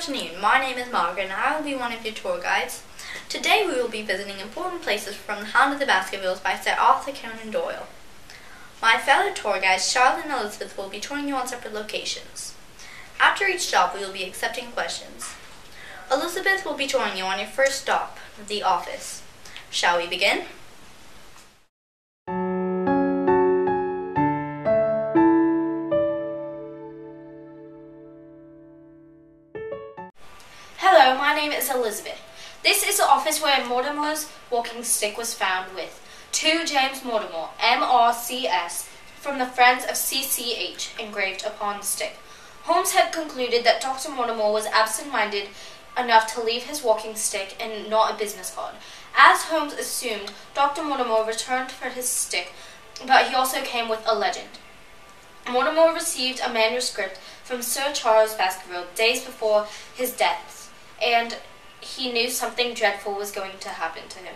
afternoon, my name is Margaret and I will be one of your tour guides. Today we will be visiting important places from The Hound of the Baskervilles by Sir Arthur Conan Doyle. My fellow tour guides Charlotte and Elizabeth will be touring you on separate locations. After each stop we will be accepting questions. Elizabeth will be touring you on your first stop, the office. Shall we begin? Hello, my name is Elizabeth. This is the office where Mortimer's walking stick was found with to James Mortimer, MRCS, from the Friends of CCH engraved upon the stick. Holmes had concluded that Dr. Mortimer was absent-minded enough to leave his walking stick and not a business card. As Holmes assumed, Dr. Mortimer returned for his stick, but he also came with a legend. Mortimer received a manuscript from Sir Charles Baskerville days before his death, and he knew something dreadful was going to happen to him.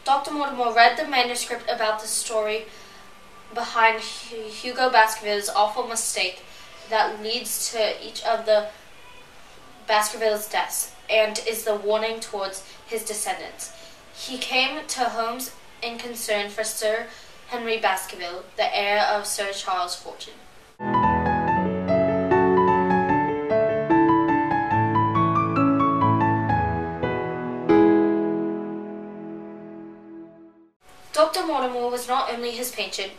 Dr. Mortimer read the manuscript about the story behind Hugo Baskerville's awful mistake that leads to each of the Baskerville's deaths and is the warning towards his descendants. He came to Holmes in concern for Sir Henry Baskerville, the heir of Sir Charles' fortune. Dr. Mortimer was not only his patient,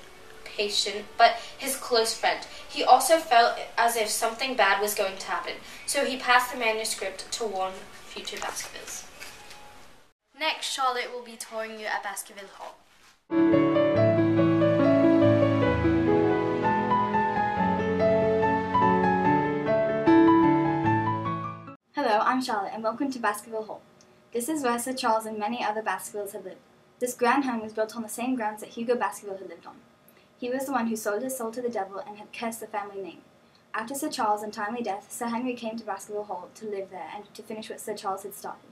but his close friend. He also felt as if something bad was going to happen, so he passed the manuscript to warn future Baskervilles. Next, Charlotte will be touring you at Baskerville Hall. Hello, I'm Charlotte and welcome to Baskerville Hall. This is where Sir Charles and many other Baskervilles had lived. This grand home was built on the same grounds that Hugo Baskerville had lived on. He was the one who sold his soul to the devil and had cursed the family name. After Sir Charles' untimely death, Sir Henry came to Baskerville Hall to live there and to finish what Sir Charles had started.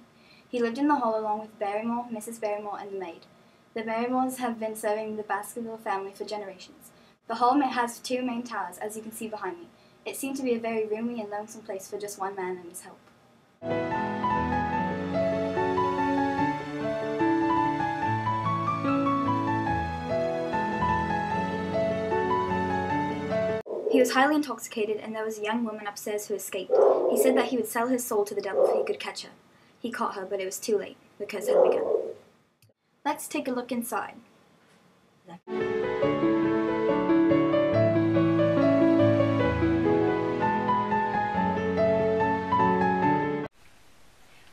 He lived in the hall along with Barrymore, Mrs. Barrymore, and the maid. The Barrymores have been serving the Baskerville family for generations. The hall has two main towers, as you can see behind me. It seemed to be a very roomy and lonesome place for just one man and his help. He was highly intoxicated, and there was a young woman upstairs who escaped. He said that he would sell his soul to the devil if he could catch her. He caught her, but it was too late. The curse had begun. Let's take a look inside.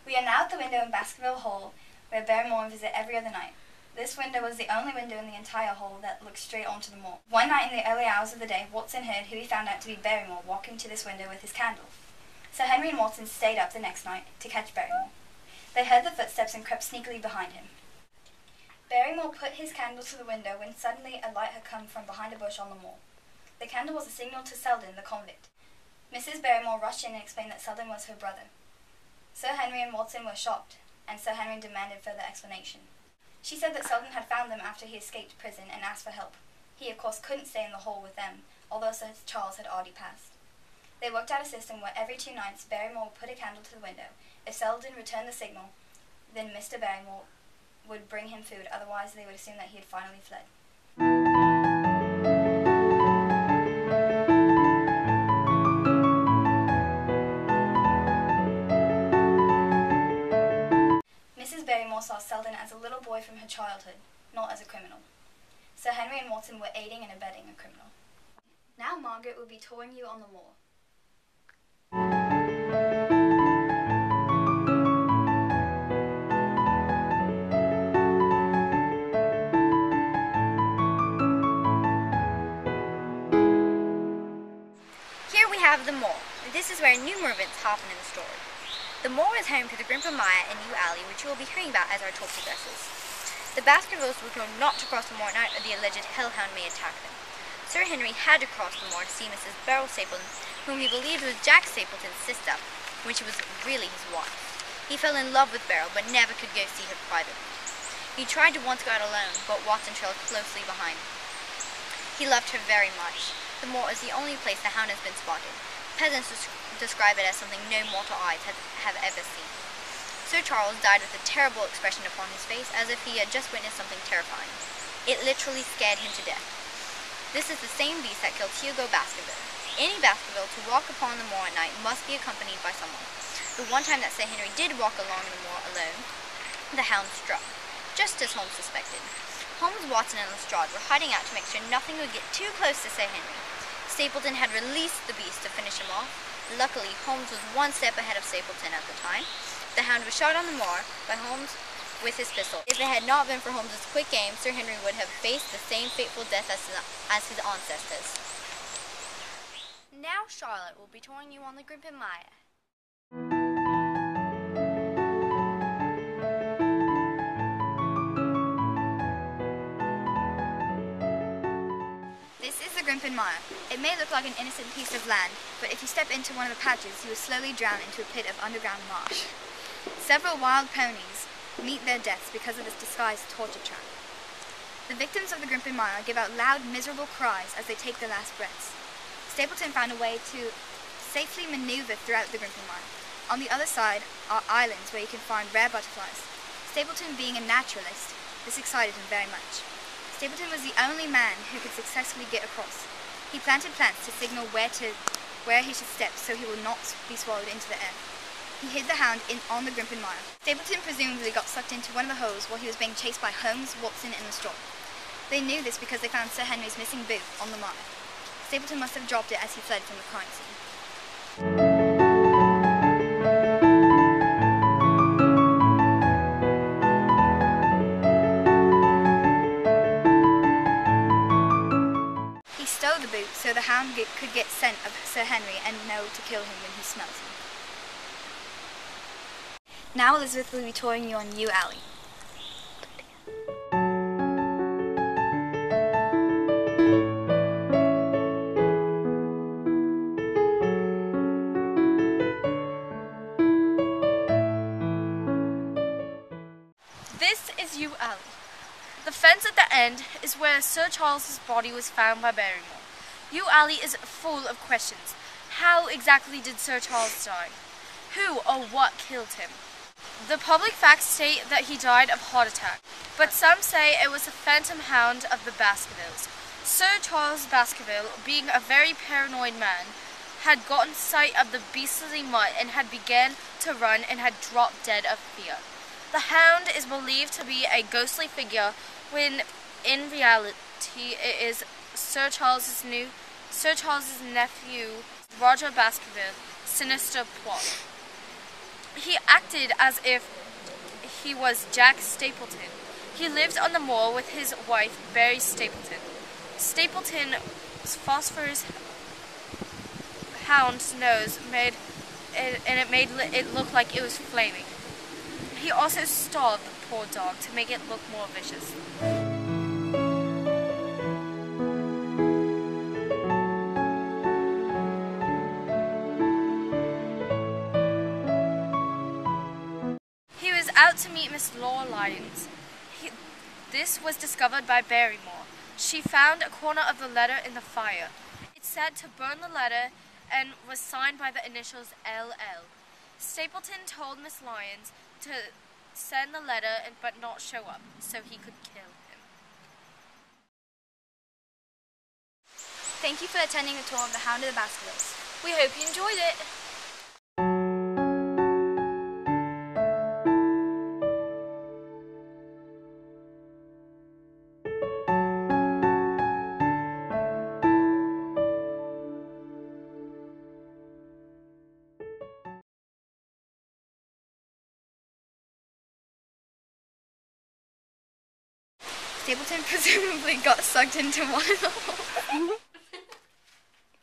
We are now at the window in Baskerville Hall, where Barrymore visit every other night. This window was the only window in the entire hall that looked straight onto the moor. One night in the early hours of the day, Watson heard who he found out to be Barrymore walking to this window with his candle. Sir Henry and Watson stayed up the next night to catch Barrymore. They heard the footsteps and crept sneakily behind him. Barrymore put his candle to the window when suddenly a light had come from behind a bush on the moor. The candle was a signal to Selden, the convict. Mrs. Barrymore rushed in and explained that Selden was her brother. Sir Henry and Watson were shocked, and Sir Henry demanded further explanation. She said that Selden had found them after he escaped prison and asked for help. He, of course, couldn't stay in the hall with them, although Sir Charles had already passed. They worked out a system where every 2 nights Barrymore would put a candle to the window. If Selden returned the signal, then Mr. Barrymore would bring him food, otherwise they would assume that he had finally fled. Mrs. Barrymore saw Selden as a little boy from her childhood, not as a criminal. Sir Henry and Watson were aiding and abetting a criminal. Now Margaret will be touring you on the moor. Here we have the moor. This is where numerous events happen in the story. The moor is home to the Grimper Mire and New Alley, which you will be hearing about as our tour progresses. The Baskervilles were told not to cross the moor at night or the alleged hellhound may attack them. Sir Henry had to cross the moor to see Mrs. Beryl Stapleton, whom he believed was Jack Stapleton's sister, when she was really his wife. He fell in love with Beryl, but never could go see her privately. He tried to once go out alone, but Watson trailed closely behind. He loved her very much. The moor is the only place the hound has been spotted. Peasants describe it as something no mortal eyes have ever seen. Sir Charles died with a terrible expression upon his face, as if he had just witnessed something terrifying. It literally scared him to death. This is the same beast that killed Hugo Baskerville. Any Baskerville to walk upon the moor at night must be accompanied by someone. The one time that Sir Henry did walk along the moor alone, the hound struck, just as Holmes suspected. Holmes, Watson, and Lestrade were hiding out to make sure nothing would get too close to Sir Henry. Stapleton had released the beast to finish him off. Luckily, Holmes was one step ahead of Stapleton at the time. The hound was shot on the moor by Holmes with his pistol. If it had not been for Holmes's quick aim, Sir Henry would have faced the same fateful death as his ancestors. Now Charlotte will be touring you on the Grimpen Mire. This is the Grimpen Mire. It may look like an innocent piece of land, but if you step into one of the patches, you will slowly drown into a pit of underground marsh. Several wild ponies meet their deaths because of this disguised torture trap. The victims of the Grimpen Mire give out loud, miserable cries as they take their last breaths. Stapleton found a way to safely maneuver throughout the Grimpen Mire. On the other side are islands where you can find rare butterflies. Stapleton, being a naturalist, this excited him very much. Stapleton was the only man who could successfully get across. He planted plants to signal where he should step so he will not be swallowed into the air. He hid the hound on the Grimpen Mire. Stapleton presumably got sucked into one of the holes while he was being chased by Holmes, Watson, and Lestrade. They knew this because they found Sir Henry's missing boot on the mire. Stapleton must have dropped it as he fled from the crime scene. The boot so the hound could get scent of Sir Henry and know to kill him when he smells him. Now Elizabeth will be touring you on Yew Alley. This is Yew Alley. The fence at the end is where Sir Charles's body was found by Barrymore. Yew Alley is full of questions. How exactly did Sir Charles die? Who or what killed him? The public facts state that he died of heart attack, but some say it was a phantom hound of the Baskervilles. Sir Charles Baskerville, being a very paranoid man, had gotten sight of the beastly mutt and had begun to run and had dropped dead of fear. The hound is believed to be a ghostly figure when in reality it is Sir Charles's nephew, Roger Baskerville, sinister plot. He acted as if he was Jack Stapleton. He lived on the moor with his wife, Mary Stapleton. Stapleton's phosphorus hound's nose made it look like it was flaming. He also starved the poor dog to make it look more vicious. He was out to meet Miss Laura Lyons. This was discovered by Barrymore. She found a corner of the letter in the fire. It said to burn the letter and was signed by the initials LL. Stapleton told Miss Lyons to send the letter but not show up, so he could kill him. Thank you for attending the tour of the Hound of the Baskervilles. We hope you enjoyed it. Stapleton presumably got sucked into one of the holes.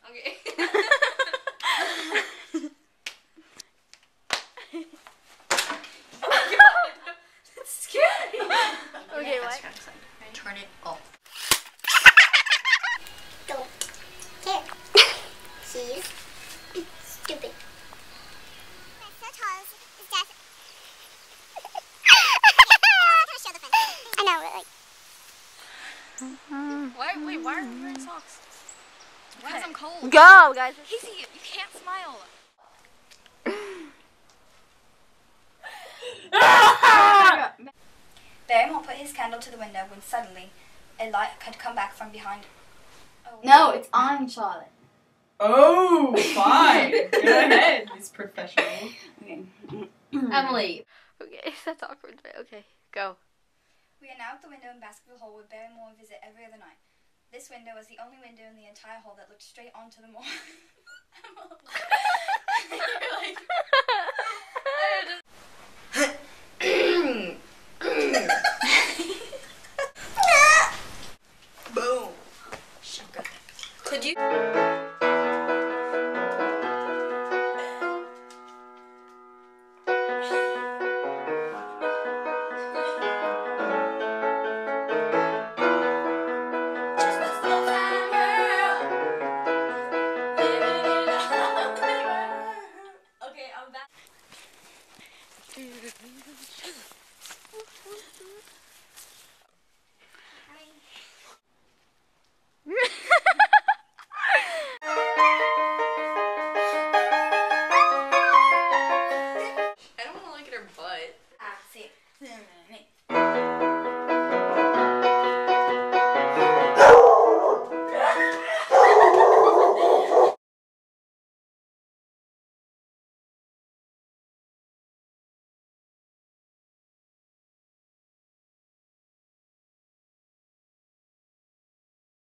Okay. Oh God, that's scary. Okay, what? Turn it off. Don't care. She's stupid. Sir Charles is dead. I know, but like. Why are you wearing socks? Because I'm cold. Go, guys. Casey, you can't smile. Barrymore put his candle to the window when suddenly a light had come back from behind. Oh. No, it's on, Charlotte. Oh, fine. Go ahead, Miss Professional. Okay. Emily. Okay, that's awkward, but okay, go. We are now at the window in Baskerville Hall where Barrymore would visit every other night. This window was the only window in the entire hall that looked straight onto the moor. Boom. Shaka. Could you?